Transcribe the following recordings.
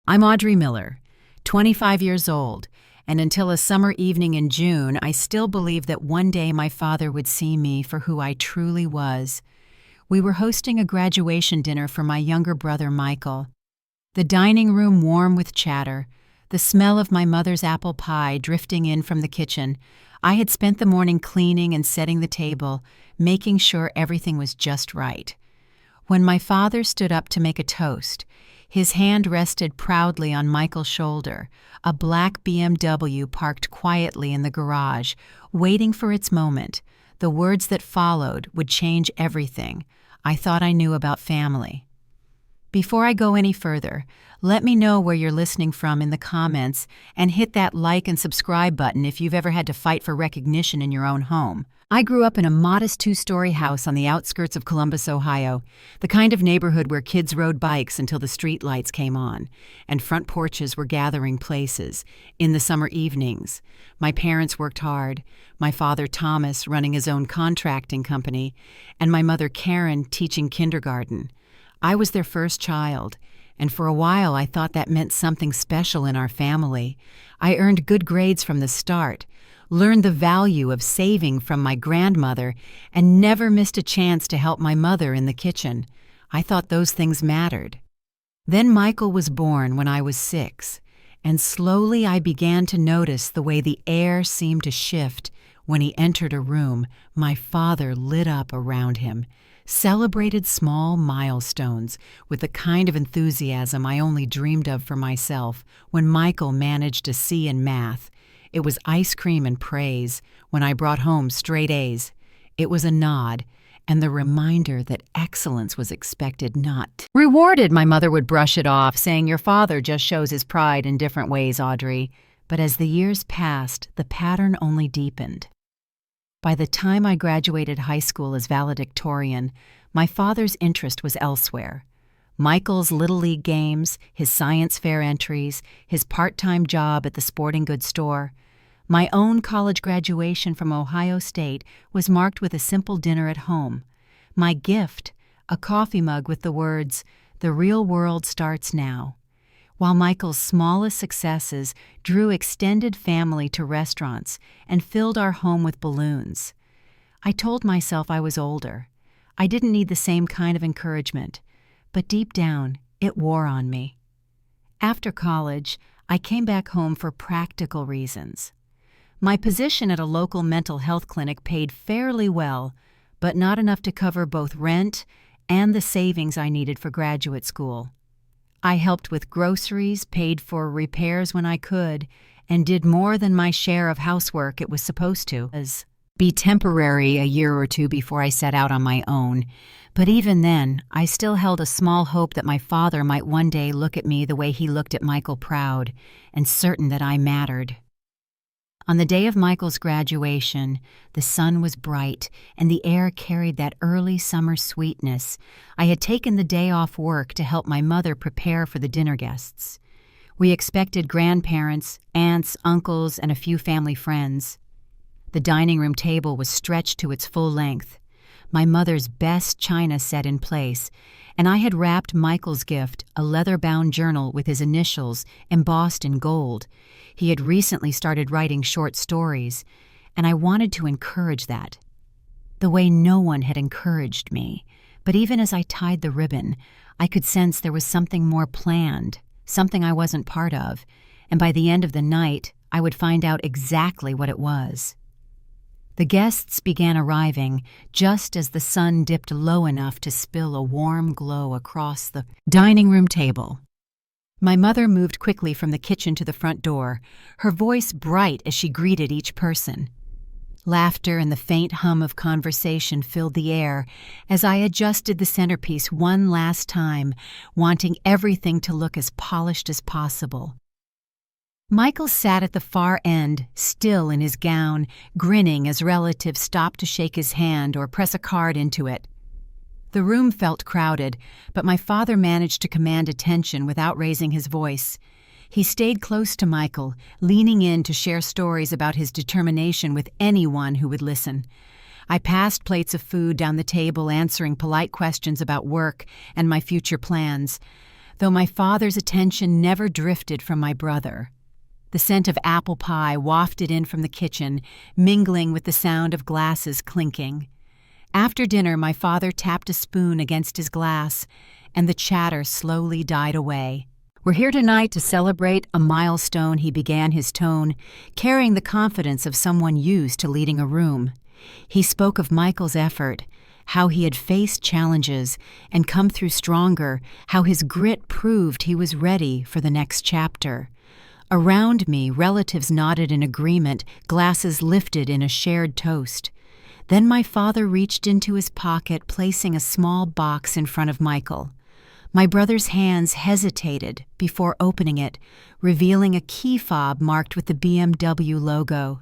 I'm Audrey Miller, 25 years old, and until a summer evening in June, I still believed that one day my father would see me for who I truly was. We were hosting a graduation dinner for my younger brother Michael. The dining room warm with chatter, the smell of my mother's apple pie drifting in from the kitchen. I had spent the morning cleaning and setting the table, making sure everything was just right. When my father stood up to make a toast, his hand rested proudly on Michael's shoulder, a black BMW parked quietly in the garage, waiting for its moment. The words that followed would change everything I thought I knew about family. Before I go any further, let me know where you're listening from in the comments and hit that like and subscribe button if you've ever had to fight for recognition in your own home. I grew up in a modest 2-story house on the outskirts of Columbus, Ohio, the kind of neighborhood where kids rode bikes until the street lights came on, and front porches were gathering places. In the summer evenings, my parents worked hard, my father Thomas running his own contracting company, and my mother Karen teaching kindergarten. I was their first child, and for a while I thought that meant something special in our family. I earned good grades from the start, learned the value of saving from my grandmother, and never missed a chance to help my mother in the kitchen. I thought those things mattered. Then Michael was born when I was 6, and slowly I began to notice the way the air seemed to shift when he entered a room. My father lit up around him, celebrated small milestones with the kind of enthusiasm I only dreamed of for myself. When Michael managed a C in math, it was ice cream and praise. When I brought home straight A's, it was a nod and the reminder that excellence was expected, not rewarded. My mother would brush it off, saying, "Your father just shows his pride in different ways, Audrey." But as the years passed, the pattern only deepened. By the time I graduated high school as valedictorian, my father's interest was elsewhere. Michael's Little League games, his science fair entries, his part-time job at the sporting goods store. My own college graduation from Ohio State was marked with a simple dinner at home. My gift, a coffee mug with the words, "The real world starts now." While Michael's smallest successes drew extended family to restaurants and filled our home with balloons. I told myself I was older. I didn't need the same kind of encouragement, but deep down, it wore on me. After college, I came back home for practical reasons. My position at a local mental health clinic paid fairly well, but not enough to cover both rent and the savings I needed for graduate school. I helped with groceries, paid for repairs when I could, and did more than my share of housework it was supposed to. Be temporary a year or two before I set out on my own. But even then, I still held a small hope that my father might one day look at me the way he looked at Michael, proud and certain that I mattered. On the day of Michael's graduation, the sun was bright and the air carried that early summer sweetness. I had taken the day off work to help my mother prepare for the dinner guests. We expected grandparents, aunts, uncles, and a few family friends. The dining room table was stretched to its full length, my mother's best china set in place, and I had wrapped Michael's gift, a leather-bound journal with his initials embossed in gold. He had recently started writing short stories, and I wanted to encourage that, the way no one had encouraged me. But even as I tied the ribbon, I could sense there was something more planned, something I wasn't part of, and by the end of the night, I would find out exactly what it was. The guests began arriving just as the sun dipped low enough to spill a warm glow across the dining room table. My mother moved quickly from the kitchen to the front door, her voice bright as she greeted each person. Laughter and the faint hum of conversation filled the air as I adjusted the centerpiece one last time, wanting everything to look as polished as possible. Michael sat at the far end, still in his gown, grinning as relatives stopped to shake his hand or press a card into it. The room felt crowded, but my father managed to command attention without raising his voice. He stayed close to Michael, leaning in to share stories about his determination with anyone who would listen. I passed plates of food down the table, answering polite questions about work and my future plans. though my father's attention never drifted from my brother. The scent of apple pie wafted in from the kitchen, mingling with the sound of glasses clinking. After dinner, my father tapped a spoon against his glass, and the chatter slowly died away. "We're here tonight to celebrate a milestone," he began, his tone carrying the confidence of someone used to leading a room. He spoke of Michael's effort, how he had faced challenges and come through stronger, how his grit proved he was ready for the next chapter. Around me, relatives nodded in agreement, glasses lifted in a shared toast. Then my father reached into his pocket, placing a small box in front of Michael. My brother's hands hesitated before opening it, revealing a key fob marked with the BMW logo.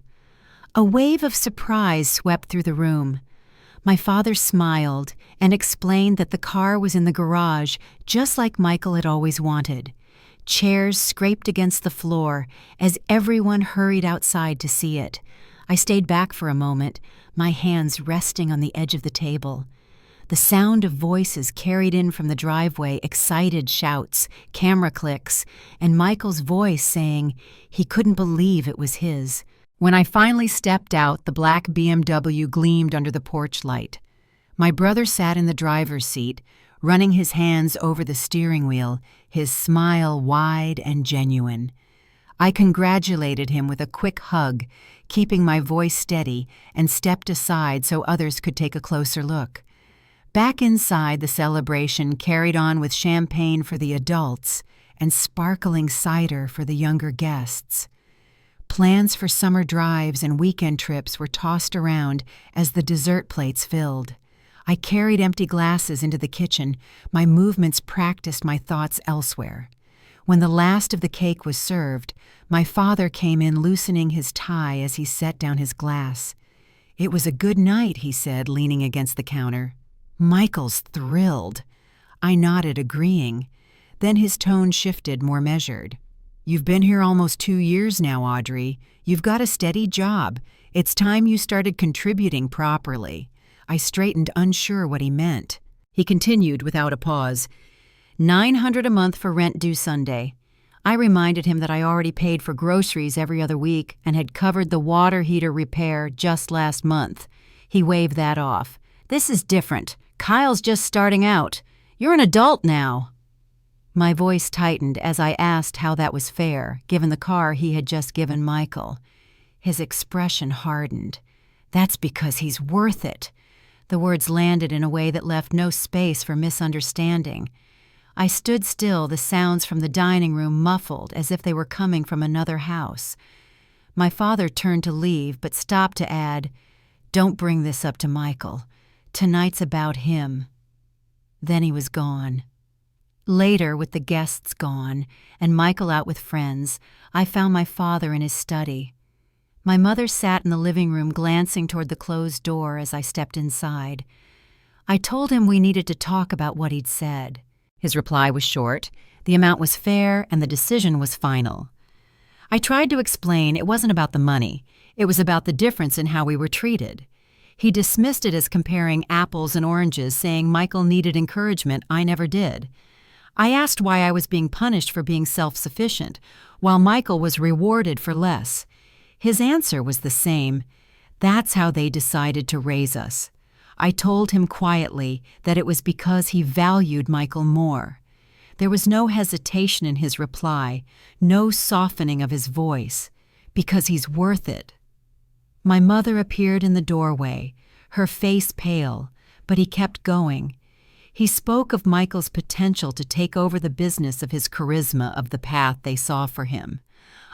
A wave of surprise swept through the room. My father smiled and explained that the car was in the garage, just like Michael had always wanted. Chairs scraped against the floor as everyone hurried outside to see it. I stayed back for a moment, my hands resting on the edge of the table. The sound of voices carried in from the driveway, excited shouts, camera clicks, and Michael's voice saying he couldn't believe it was his. When I finally stepped out, the black BMW gleamed under the porch light. My brother sat in the driver's seat, running his hands over the steering wheel, his smile wide and genuine. I congratulated him with a quick hug, keeping my voice steady, and stepped aside so others could take a closer look. Back inside, the celebration carried on with champagne for the adults and sparkling cider for the younger guests. Plans for summer drives and weekend trips were tossed around as the dessert plates filled. I carried empty glasses into the kitchen, my movements practiced my thoughts elsewhere. When the last of the cake was served, my father came in loosening his tie as he set down his glass. "It was a good night," he said, leaning against the counter. "Michael's thrilled." I nodded, agreeing. Then his tone shifted, more measured. "You've been here almost 2 years now, Audrey. You've got a steady job. It's time you started contributing properly." I straightened, unsure what he meant. He continued without a pause. $900 a month for rent due Sunday. I reminded him that I already paid for groceries every other week and had covered the water heater repair just last month. He waved that off. "This is different. Kyle's just starting out. You're an adult now." My voice tightened as I asked how that was fair, given the car he had just given Michael. His expression hardened. "That's because he's worth it." The words landed in a way that left no space for misunderstanding. I stood still, the sounds from the dining room muffled as if they were coming from another house. My father turned to leave, but stopped to add, "Don't bring this up to Michael. Tonight's about him." Then he was gone. Later, with the guests gone and Michael out with friends, I found my father in his study. My mother sat in the living room, glancing toward the closed door as I stepped inside. I told him we needed to talk about what he'd said. His reply was short. The amount was fair and the decision was final. I tried to explain it wasn't about the money. It was about the difference in how we were treated. He dismissed it as comparing apples and oranges, saying Michael needed encouragement I never did. I asked why I was being punished for being self-sufficient, while Michael was rewarded for less. His answer was the same. That's how they decided to raise us. I told him quietly that it was because he valued Michael more. There was no hesitation in his reply, no softening of his voice, because he's worth it. My mother appeared in the doorway, her face pale, but he kept going. He spoke of Michael's potential to take over the business of his charisma, of the path they saw for him.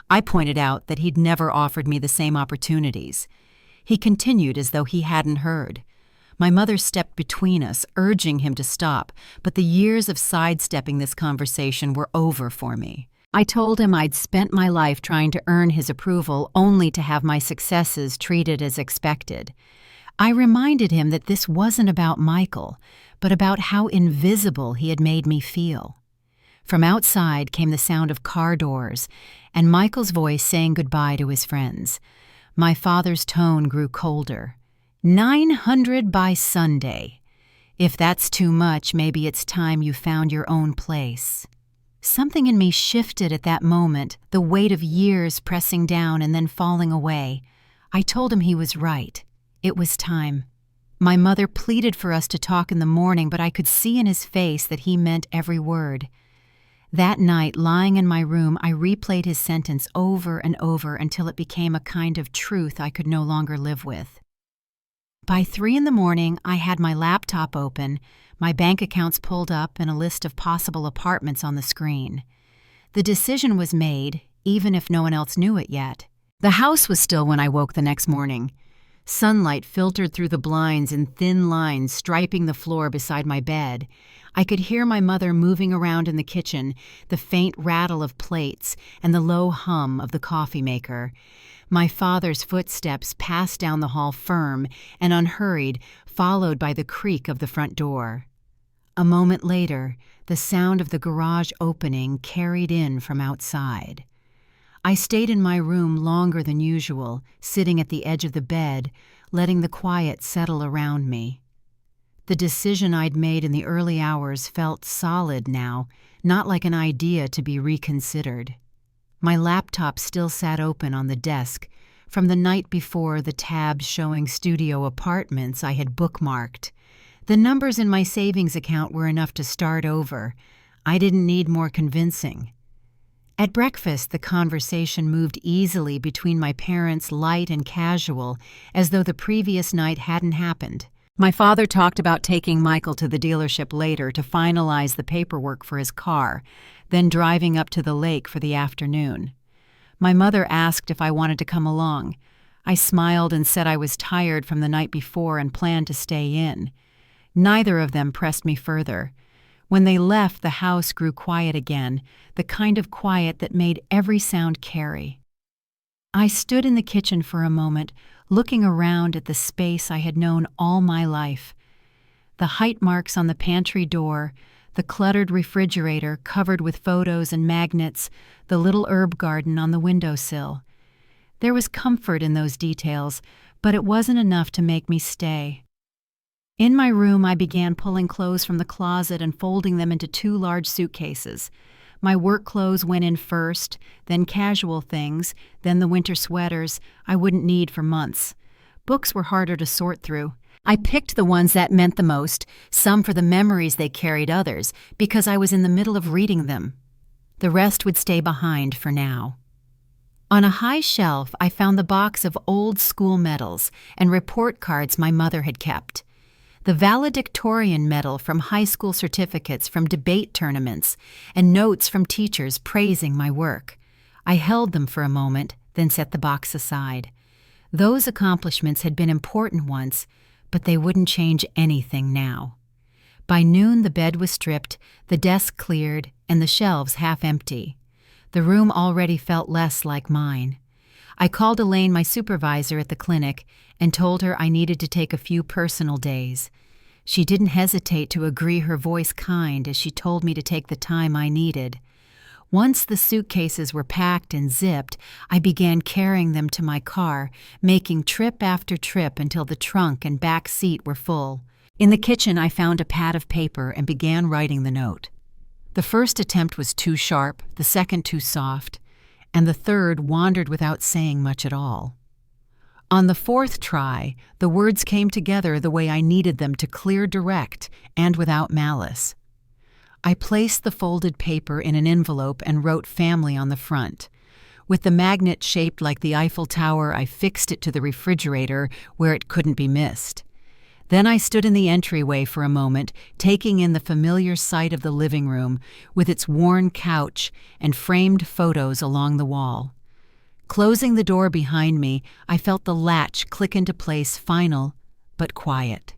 I pointed out that he'd never offered me the same opportunities. He continued as though he hadn't heard. My mother stepped between us, urging him to stop, but the years of sidestepping this conversation were over for me. I told him I'd spent my life trying to earn his approval only to have my successes treated as expected. I reminded him that this wasn't about Michael, but about how invisible he had made me feel. From outside came the sound of car doors and Michael's voice saying goodbye to his friends. My father's tone grew colder. 900 by Sunday. If that's too much, maybe it's time you found your own place. Something in me shifted at that moment, the weight of years pressing down and then falling away. I told him he was right. It was time. My mother pleaded for us to talk in the morning, but I could see in his face that he meant every word. That night, lying in my room, I replayed his sentence over and over until it became a kind of truth I could no longer live with. By 3 a.m, I had my laptop open, my bank accounts pulled up, and a list of possible apartments on the screen. The decision was made, even if no one else knew it yet. The house was still when I woke the next morning. Sunlight filtered through the blinds in thin lines striping the floor beside my bed. I could hear my mother moving around in the kitchen, the faint rattle of plates, and the low hum of the coffee maker. My father's footsteps passed down the hall firm and unhurried, followed by the creak of the front door. A moment later, the sound of the garage opening carried in from outside. I stayed in my room longer than usual, sitting at the edge of the bed, letting the quiet settle around me. The decision I'd made in the early hours felt solid now, not like an idea to be reconsidered. My laptop still sat open on the desk, from the night before the tabs showing studio apartments I had bookmarked. The numbers in my savings account were enough to start over. I didn't need more convincing. At breakfast, the conversation moved easily between my parents, light and casual, as though the previous night hadn't happened. My father talked about taking Michael to the dealership later to finalize the paperwork for his car, then driving up to the lake for the afternoon. My mother asked if I wanted to come along. I smiled and said I was tired from the night before and planned to stay in. Neither of them pressed me further. When they left, the house grew quiet again, the kind of quiet that made every sound carry. I stood in the kitchen for a moment, looking around at the space I had known all my life. The height marks on the pantry door, the cluttered refrigerator covered with photos and magnets, the little herb garden on the windowsill. There was comfort in those details, but it wasn't enough to make me stay. In my room, I began pulling clothes from the closet and folding them into 2 large suitcases. My work clothes went in first, then casual things, then the winter sweaters I wouldn't need for months. Books were harder to sort through. I picked the ones that meant the most, some for the memories they carried, others because I was in the middle of reading them. The rest would stay behind for now. On a high shelf, I found the box of old school medals and report cards my mother had kept. The valedictorian medal from high school certificates from debate tournaments, and notes from teachers praising my work. I held them for a moment, then set the box aside. Those accomplishments had been important once, but they wouldn't change anything now. By noon, the bed was stripped, the desk cleared, and the shelves half empty. The room already felt less like mine. I called Elaine, my supervisor at the clinic, and told her I needed to take a few personal days. She didn't hesitate to agree, her voice kind as she told me to take the time I needed. Once the suitcases were packed and zipped, I began carrying them to my car, making trip after trip until the trunk and back seat were full. In the kitchen, I found a pad of paper and began writing the note. The first attempt was too sharp, the second too soft, and the third wandered without saying much at all. On the 4th try, the words came together the way I needed them, to clear, direct, and without malice. I placed the folded paper in an envelope and wrote family on the front. With the magnet shaped like the Eiffel Tower, I fixed it to the refrigerator where it couldn't be missed. Then I stood in the entryway for a moment, taking in the familiar sight of the living room with its worn couch and framed photos along the wall. Closing the door behind me, I felt the latch click into place, final but quiet.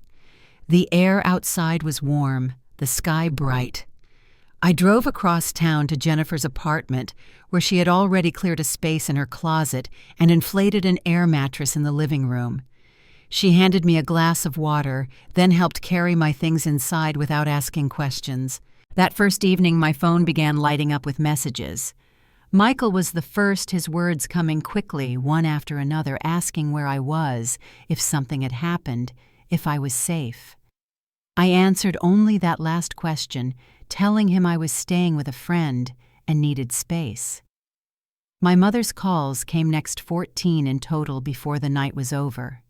The air outside was warm, the sky bright. I drove across town to Jennifer's apartment, where she had already cleared a space in her closet and inflated an air mattress in the living room. She handed me a glass of water, then helped carry my things inside without asking questions. That first evening, my phone began lighting up with messages. Michael was the first, his words coming quickly, one after another, asking where I was, if something had happened, if I was safe. I answered only that last question, telling him I was staying with a friend and needed space. My mother's calls came next 14 in total before the night was over.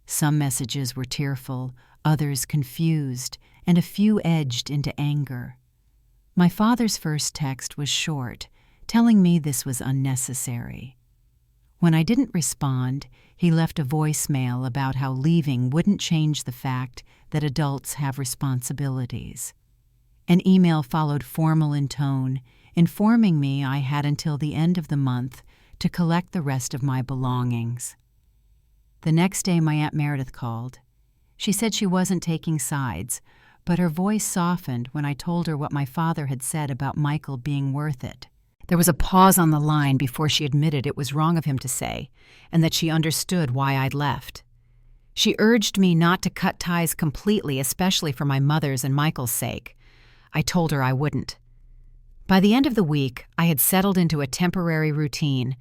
Some messages were tearful, others confused, and a few edged into anger. My father's first text was short, telling me this was unnecessary. When I didn't respond, he left a voicemail about how leaving wouldn't change the fact that adults have responsibilities. An email followed formal in tone, informing me I had until the end of the month to collect the rest of my belongings. The next day my Aunt Meredith called. She said she wasn't taking sides, but her voice softened when I told her what my father had said about Michael being worth it. There was a pause on the line before she admitted it was wrong of him to say, and that she understood why I'd left. She urged me not to cut ties completely, especially for my mother's and Michael's sake. I told her I wouldn't. By the end of the week, I had settled into a temporary routine,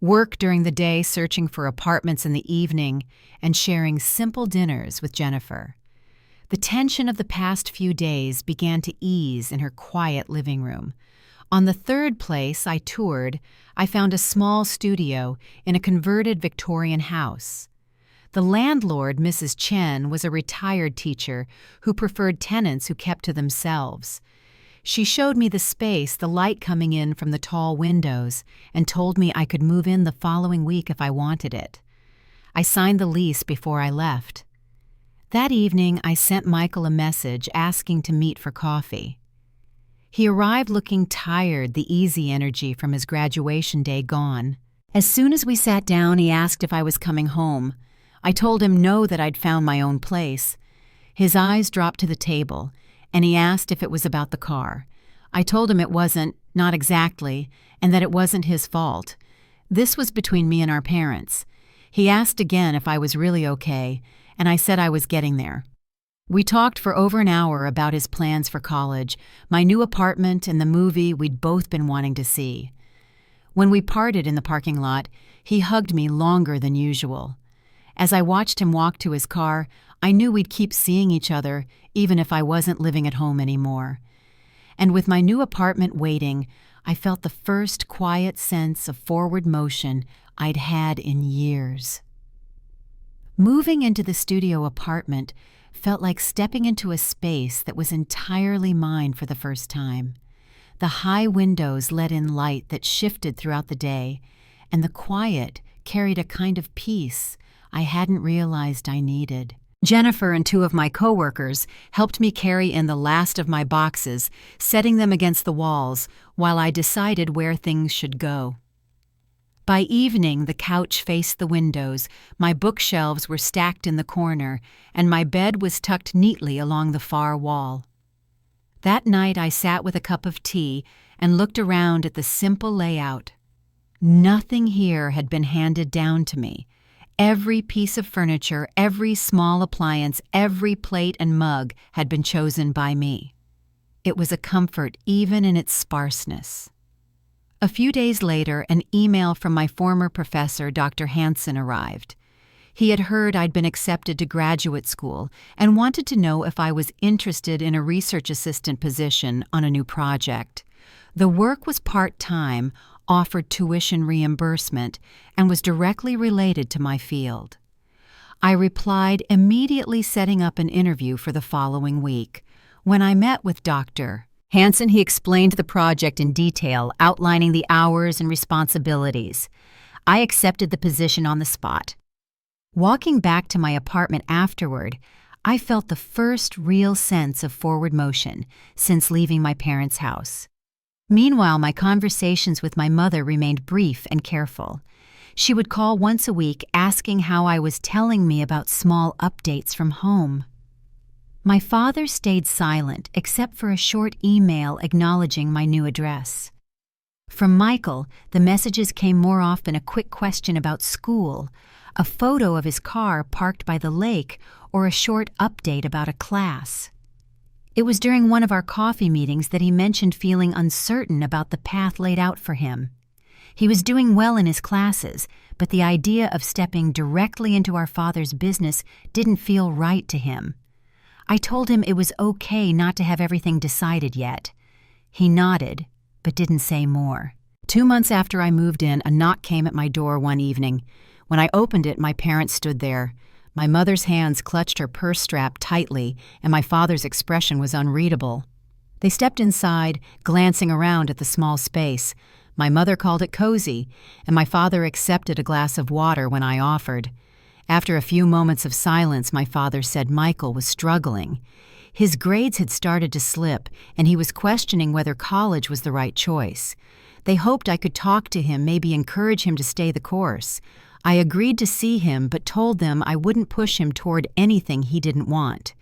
work during the day searching for apartments in the evening, and sharing simple dinners with Jennifer. The tension of the past few days began to ease in her quiet living room. On the third place I toured, I found a small studio in a converted Victorian house. The landlord, Mrs. Chen, was a retired teacher who preferred tenants who kept to themselves. She showed me the space, the light coming in from the tall windows, and told me I could move in the following week if I wanted it. I signed the lease before I left. That evening, I sent Michael a message asking to meet for coffee. He arrived looking tired, the easy energy from his graduation day gone. As soon as we sat down, he asked if I was coming home. I told him no, that I'd found my own place. His eyes dropped to the table, and he asked if it was about the car. I told him it wasn't, not exactly, and that it wasn't his fault. This was between me and our parents. He asked again if I was really okay, and I said I was getting there. We talked for over an hour about his plans for college, my new apartment, and the movie we'd both been wanting to see. When we parted in the parking lot, he hugged me longer than usual. As I watched him walk to his car, I knew we'd keep seeing each other, even if I wasn't living at home anymore. And with my new apartment waiting, I felt the first quiet sense of forward motion I'd had in years. Moving into the studio apartment felt like stepping into a space that was entirely mine for the first time. The high windows let in light that shifted throughout the day, and the quiet carried a kind of peace I hadn't realized I needed. Jennifer and two of my coworkers helped me carry in the last of my boxes, setting them against the walls while I decided where things should go. By evening, the couch faced the windows, my bookshelves were stacked in the corner, and my bed was tucked neatly along the far wall. That night I sat with a cup of tea and looked around at the simple layout. Nothing here had been handed down to me. Every piece of furniture, every small appliance, every plate and mug had been chosen by me. It was a comfort even in its sparseness. A few days later, an email from my former professor, Dr. Hansen, arrived. He had heard I'd been accepted to graduate school and wanted to know if I was interested in a research assistant position on a new project. The work was part-time, offered tuition reimbursement, and was directly related to my field. I replied, immediately setting up an interview for the following week. When I met with Dr. Hansen, he explained the project in detail, outlining the hours and responsibilities. I accepted the position on the spot. Walking back to my apartment afterward, I felt the first real sense of forward motion since leaving my parents' house. Meanwhile, my conversations with my mother remained brief and careful. She would call once a week asking how I was, telling me about small updates from home. My father stayed silent except for a short email acknowledging my new address. From Michael, the messages came more often a quick question about school, a photo of his car parked by the lake, or a short update about a class. It was during one of our coffee meetings that he mentioned feeling uncertain about the path laid out for him. He was doing well in his classes, but the idea of stepping directly into our father's business didn't feel right to him. I told him it was okay not to have everything decided yet. He nodded, but didn't say more. 2 months after I moved in, a knock came at my door one evening. When I opened it, my parents stood there. My mother's hands clutched her purse strap tightly, and my father's expression was unreadable. They stepped inside, glancing around at the small space. My mother called it cozy, and my father accepted a glass of water when I offered. After a few moments of silence, my father said Michael was struggling. His grades had started to slip, and he was questioning whether college was the right choice. They hoped I could talk to him, maybe encourage him to stay the course. I agreed to see him, but told them I wouldn't push him toward anything he didn't want.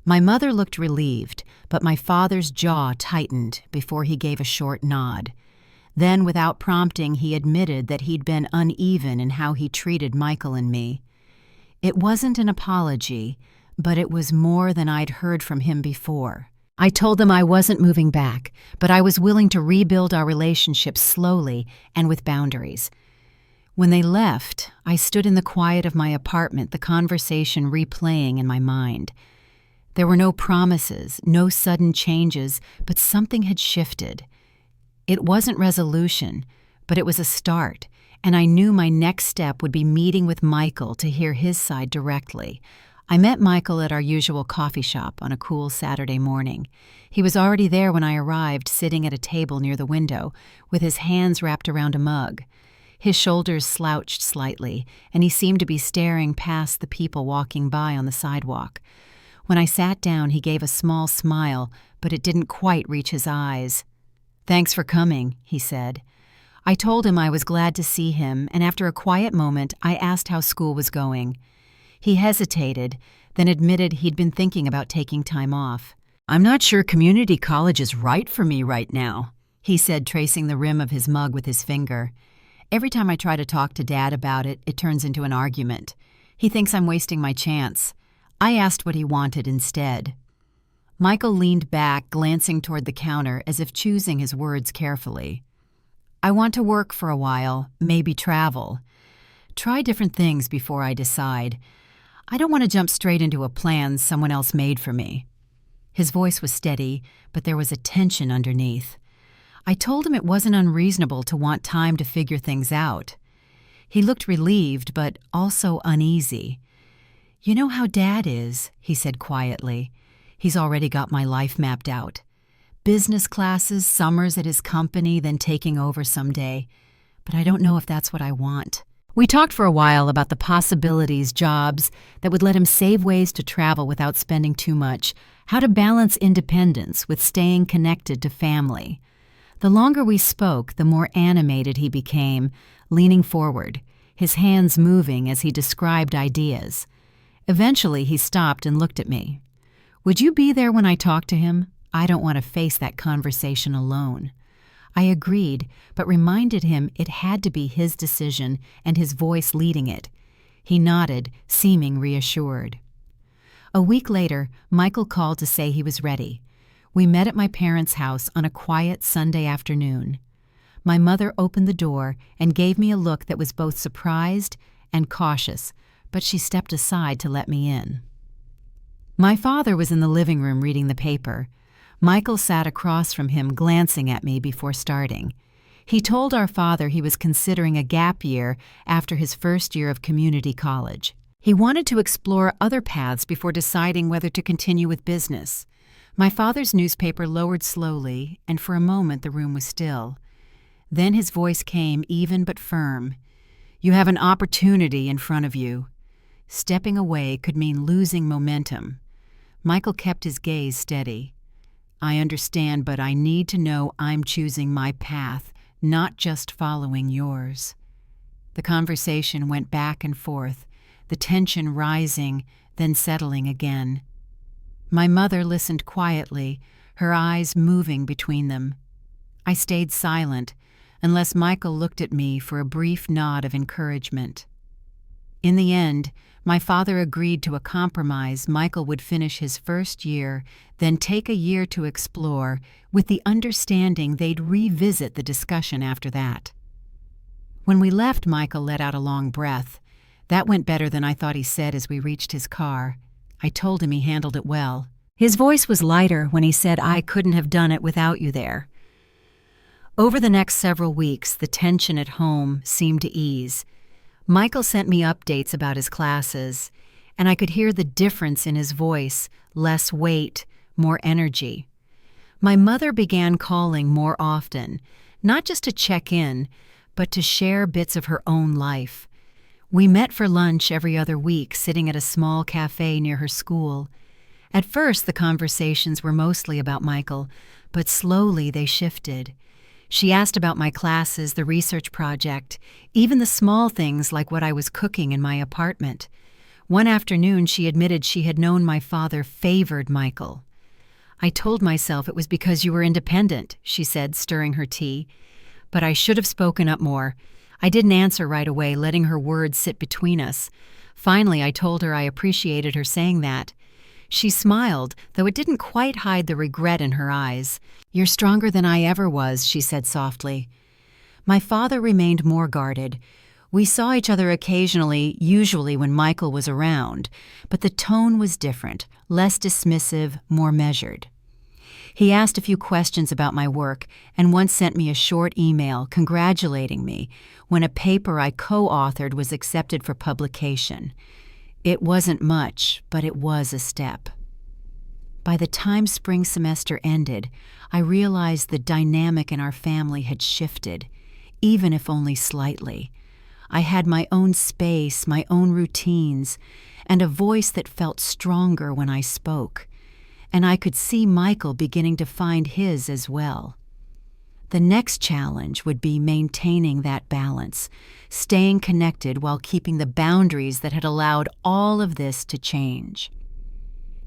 My mother looked relieved, but my father's jaw tightened before he gave a short nod. Then, without prompting, he admitted that he'd been uneven in how he treated Michael and me. It wasn't an apology, but it was more than I'd heard from him before. I told them I wasn't moving back, but I was willing to rebuild our relationship slowly and with boundaries. When they left, I stood in the quiet of my apartment, the conversation replaying in my mind. There were no promises, no sudden changes, but something had shifted. It wasn't resolution, but it was a start, and I knew my next step would be meeting with Michael to hear his side directly. I met Michael at our usual coffee shop on a cool Saturday morning. He was already there when I arrived, sitting at a table near the window, with his hands wrapped around a mug. His shoulders slouched slightly, and he seemed to be staring past the people walking by on the sidewalk. When I sat down, he gave a small smile, but it didn't quite reach his eyes. "Thanks for coming," he said. I told him I was glad to see him, and after a quiet moment, I asked how school was going. He hesitated, then admitted he'd been thinking about taking time off. "I'm not sure community college is right for me right now," he said, tracing the rim of his mug with his finger. "Every time I try to talk to Dad about it, it turns into an argument. He thinks I'm wasting my chance." I asked what he wanted instead. Michael leaned back, glancing toward the counter as if choosing his words carefully. "I want to work for a while, maybe travel. Try different things before I decide. I don't want to jump straight into a plan someone else made for me." His voice was steady, but there was a tension underneath. I told him it wasn't unreasonable to want time to figure things out. He looked relieved, but also uneasy. "You know how Dad is," he said quietly. "He's already got my life mapped out. Business classes, summers at his company, then taking over someday. But I don't know if that's what I want." We talked for a while about the possibilities, jobs that would let him save ways to travel without spending too much, how to balance independence with staying connected to family. The longer we spoke, the more animated he became, leaning forward, his hands moving as he described ideas. Eventually, he stopped and looked at me. "Would you be there when I talk to him? I don't want to face that conversation alone." I agreed, but reminded him it had to be his decision and his voice leading it. He nodded, seeming reassured. A week later, Michael called to say he was ready. We met at my parents' house on a quiet Sunday afternoon. My mother opened the door and gave me a look that was both surprised and cautious, but she stepped aside to let me in. My father was in the living room reading the paper. Michael sat across from him, glancing at me before starting. He told our father he was considering a gap year after his first year of community college. He wanted to explore other paths before deciding whether to continue with business. My father's newspaper lowered slowly, and for a moment the room was still. Then his voice came, even but firm. "You have an opportunity in front of you." Stepping away could mean losing momentum. Michael kept his gaze steady. "I understand, but I need to know I'm choosing my path, not just following yours." The conversation went back and forth, the tension rising, then settling again. My mother listened quietly, her eyes moving between them. I stayed silent, unless Michael looked at me for a brief nod of encouragement. In the end, my father agreed to a compromise. Michael would finish his first year, then take a year to explore, with the understanding they'd revisit the discussion after that. When we left, Michael let out a long breath. That went better than I thought he said as we reached his car. I told him he handled it well. His voice was lighter when he said I couldn't have done it without you there. Over the next several weeks, the tension at home seemed to ease. Michael sent me updates about his classes, and I could hear the difference in his voice, less weight, more energy. My mother began calling more often, not just to check in, but to share bits of her own life. We met for lunch every other week, sitting at a small cafe near her school. At first, the conversations were mostly about Michael, but slowly they shifted. She asked about my classes, the research project, even the small things like what I was cooking in my apartment. One afternoon, she admitted she had known my father favored Michael. I told myself it was because you were independent, she said, stirring her tea. But I should have spoken up more. I didn't answer right away, letting her words sit between us. Finally, I told her I appreciated her saying that. She smiled, though it didn't quite hide the regret in her eyes. You're stronger than I ever was, she said softly. My father remained more guarded. We saw each other occasionally, usually when Michael was around, but the tone was different, less dismissive, more measured. He asked a few questions about my work and once sent me a short email congratulating me when a paper I co-authored was accepted for publication. It wasn't much, but it was a step. By the time spring semester ended, I realized the dynamic in our family had shifted, even if only slightly. I had my own space, my own routines, and a voice that felt stronger when I spoke. And I could see Michael beginning to find his as well. The next challenge would be maintaining that balance, staying connected while keeping the boundaries that had allowed all of this to change.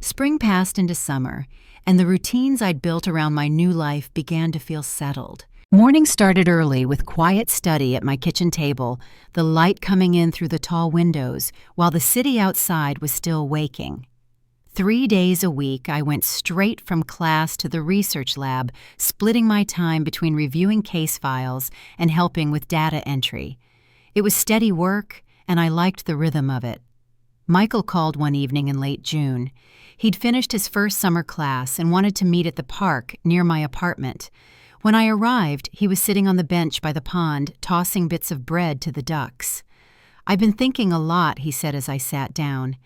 Spring passed into summer, and the routines I'd built around my new life began to feel settled. Morning started early with quiet study at my kitchen table, the light coming in through the tall windows, while the city outside was still waking. 3 days a week, I went straight from class to the research lab, splitting my time between reviewing case files and helping with data entry. It was steady work, and I liked the rhythm of it. Michael called one evening in late June. He'd finished his first summer class and wanted to meet at the park near my apartment. When I arrived, he was sitting on the bench by the pond, tossing bits of bread to the ducks. "I've been thinking a lot," he said as I sat down.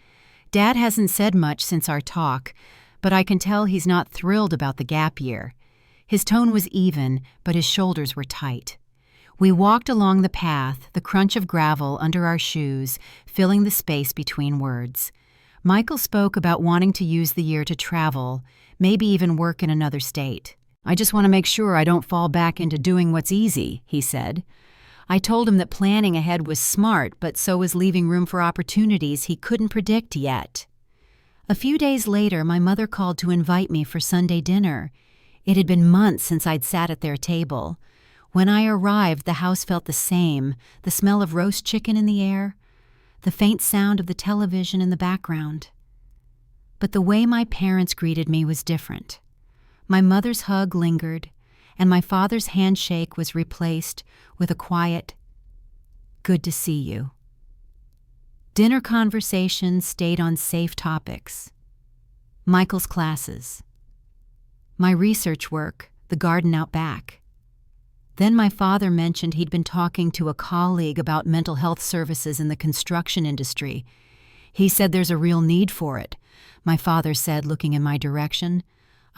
"Dad hasn't said much since our talk, but I can tell he's not thrilled about the gap year." His tone was even, but his shoulders were tight. We walked along the path, the crunch of gravel under our shoes, filling the space between words. Michael spoke about wanting to use the year to travel, maybe even work in another state. "I just want to make sure I don't fall back into doing what's easy," he said. I told him that planning ahead was smart, but so was leaving room for opportunities he couldn't predict yet. A few days later, my mother called to invite me for Sunday dinner. It had been months since I'd sat at their table. When I arrived, the house felt the same, the smell of roast chicken in the air, the faint sound of the television in the background. But the way my parents greeted me was different. My mother's hug lingered, and my father's handshake was replaced with a quiet, "Good to see you." Dinner conversations stayed on safe topics. Michael's classes, my research work, the garden out back. Then my father mentioned he'd been talking to a colleague about mental health services in the construction industry. He said there's a real need for it, my father said, looking in my direction.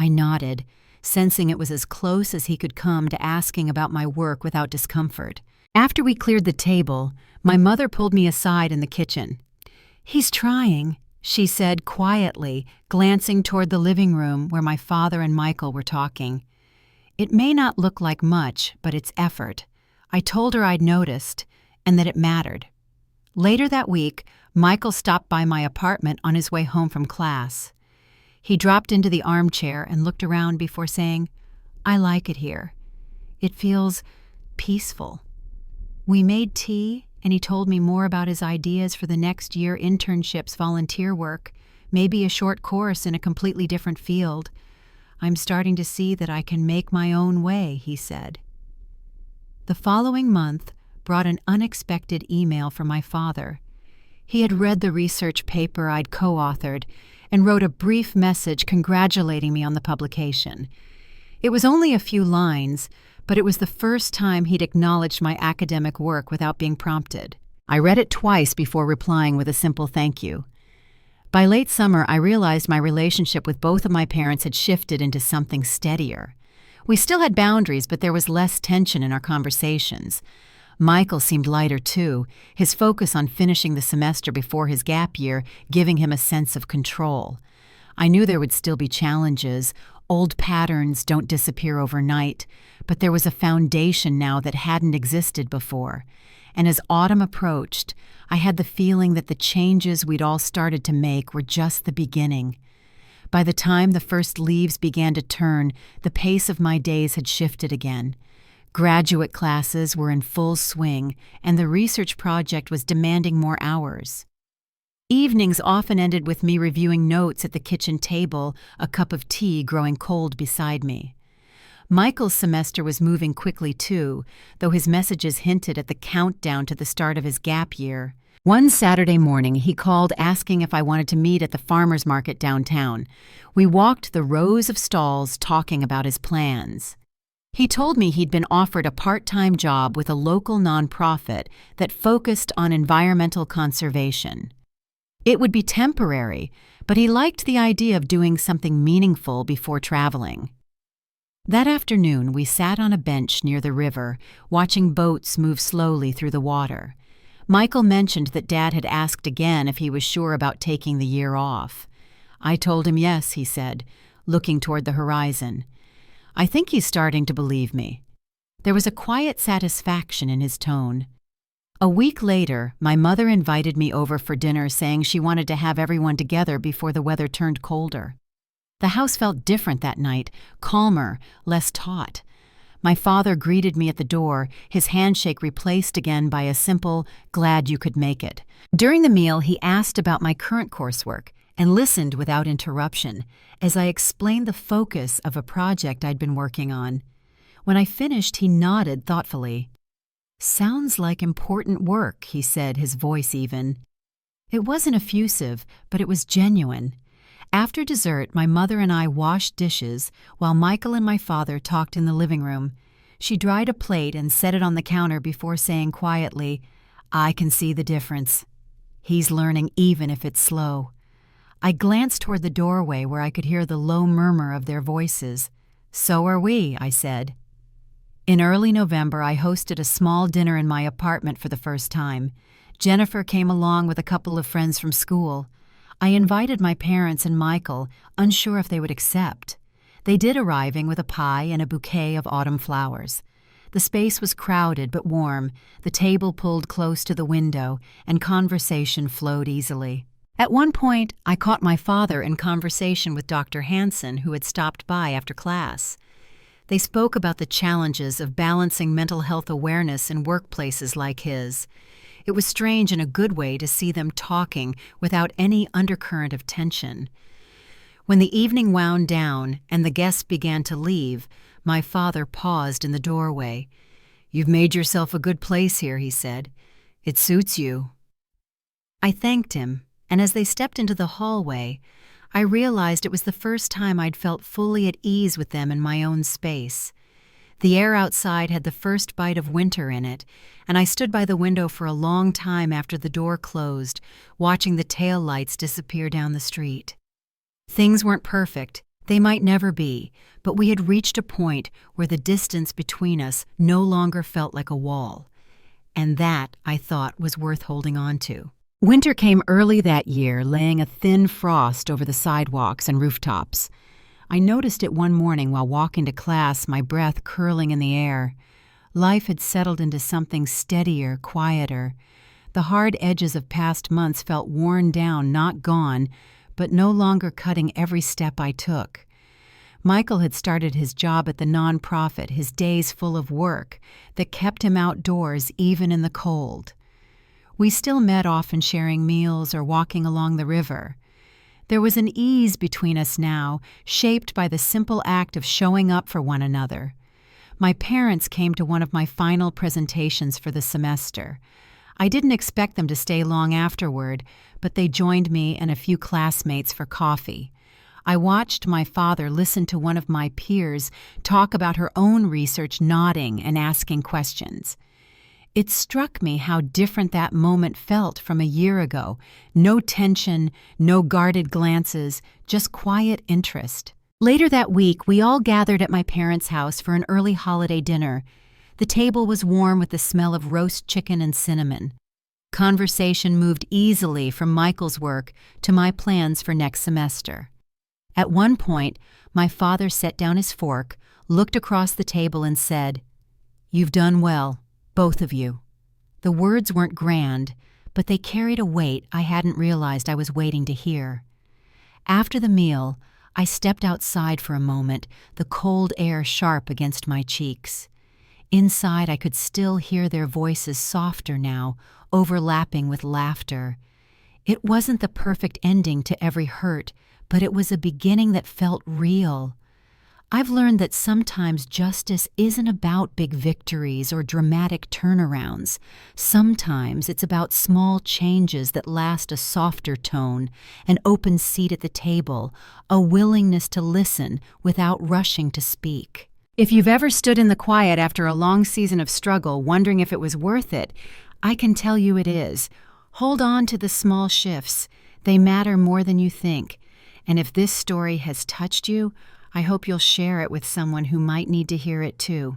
I nodded, sensing it was as close as he could come to asking about my work without discomfort. After we cleared the table, my mother pulled me aside in the kitchen. "He's trying," she said quietly, glancing toward the living room where my father and Michael were talking. "It may not look like much, but it's effort." I told her I'd noticed and that it mattered. Later that week, Michael stopped by my apartment on his way home from class. He dropped into the armchair and looked around before saying, "I like it here. It feels peaceful." We made tea, and he told me more about his ideas for the next year internships, volunteer work, maybe a short course in a completely different field. "I'm starting to see that I can make my own way," he said. The following month brought an unexpected email from my father. He had read the research paper I'd co-authored and wrote a brief message congratulating me on the publication. It was only a few lines, but it was the first time he'd acknowledged my academic work without being prompted. I read it twice before replying with a simple thank you. By late summer, I realized my relationship with both of my parents had shifted into something steadier. We still had boundaries, but there was less tension in our conversations. Michael seemed lighter too, his focus on finishing the semester before his gap year giving him a sense of control. I knew there would still be challenges. Old patterns don't disappear overnight, but there was a foundation now that hadn't existed before. And as autumn approached, I had the feeling that the changes we'd all started to make were just the beginning. By the time the first leaves began to turn, the pace of my days had shifted again. Graduate classes were in full swing, and the research project was demanding more hours. Evenings often ended with me reviewing notes at the kitchen table, a cup of tea growing cold beside me. Michael's semester was moving quickly too, though his messages hinted at the countdown to the start of his gap year. One Saturday morning, he called asking if I wanted to meet at the farmer's market downtown. We walked the rows of stalls talking about his plans. He told me he'd been offered a part-time job with a local nonprofit that focused on environmental conservation. It would be temporary, but he liked the idea of doing something meaningful before traveling. That afternoon, we sat on a bench near the river, watching boats move slowly through the water. Michael mentioned that Dad had asked again if he was sure about taking the year off. I told him yes, he said, looking toward the horizon. I think he's starting to believe me. There was a quiet satisfaction in his tone. A week later, my mother invited me over for dinner, saying she wanted to have everyone together before the weather turned colder. The house felt different that night, calmer, less taut. My father greeted me at the door, his handshake replaced again by a simple, "Glad you could make it." During the meal, he asked about my current coursework and listened without interruption as I explained the focus of a project I'd been working on. When I finished, he nodded thoughtfully. "Sounds like important work," he said, his voice even. It wasn't effusive, but it was genuine. After dessert, my mother and I washed dishes while Michael and my father talked in the living room. She dried a plate and set it on the counter before saying quietly, "I can see the difference. He's learning even if it's slow." I glanced toward the doorway where I could hear the low murmur of their voices. "So are we," I said. In early November, I hosted a small dinner in my apartment for the first time. Jennifer came along with a couple of friends from school. I invited my parents and Michael, unsure if they would accept. They did, arriving with a pie and a bouquet of autumn flowers. The space was crowded but warm, the table pulled close to the window, and conversation flowed easily. At one point, I caught my father in conversation with Dr. Hansen, who had stopped by after class. They spoke about the challenges of balancing mental health awareness in workplaces like his. It was strange in a good way to see them talking without any undercurrent of tension. When the evening wound down and the guests began to leave, my father paused in the doorway. "You've made yourself a good place here," he said. "It suits you." I thanked him, and as they stepped into the hallway, I realized it was the first time I'd felt fully at ease with them in my own space. The air outside had the first bite of winter in it, and I stood by the window for a long time after the door closed, watching the tail lights disappear down the street. Things weren't perfect, they might never be, but we had reached a point where the distance between us no longer felt like a wall. And that, I thought, was worth holding on to. Winter came early that year, laying a thin frost over the sidewalks and rooftops. I noticed it one morning while walking to class, my breath curling in the air. Life had settled into something steadier, quieter. The hard edges of past months felt worn down, not gone, but no longer cutting every step I took. Michael had started his job at the nonprofit, his days full of work that kept him outdoors even in the cold. We still met often, sharing meals or walking along the river. There was an ease between us now, shaped by the simple act of showing up for one another. My parents came to one of my final presentations for the semester. I didn't expect them to stay long afterward, but they joined me and a few classmates for coffee. I watched my father listen to one of my peers talk about her own research, nodding and asking questions. It struck me how different that moment felt from a year ago. No tension, no guarded glances, just quiet interest. Later that week, we all gathered at my parents' house for an early holiday dinner. The table was warm with the smell of roast chicken and cinnamon. Conversation moved easily from Michael's work to my plans for next semester. At one point, my father set down his fork, looked across the table and said, "You've done well, both of you." The words weren't grand, but they carried a weight I hadn't realized I was waiting to hear. After the meal, I stepped outside for a moment, the cold air sharp against my cheeks. Inside, I could still hear their voices softer now, overlapping with laughter. It wasn't the perfect ending to every hurt, but it was a beginning that felt real. I've learned that sometimes justice isn't about big victories or dramatic turnarounds. Sometimes it's about small changes that last a softer tone, an open seat at the table, a willingness to listen without rushing to speak. If you've ever stood in the quiet after a long season of struggle, wondering if it was worth it, I can tell you it is. Hold on to the small shifts. They matter more than you think. And if this story has touched you, I hope you'll share it with someone who might need to hear it too.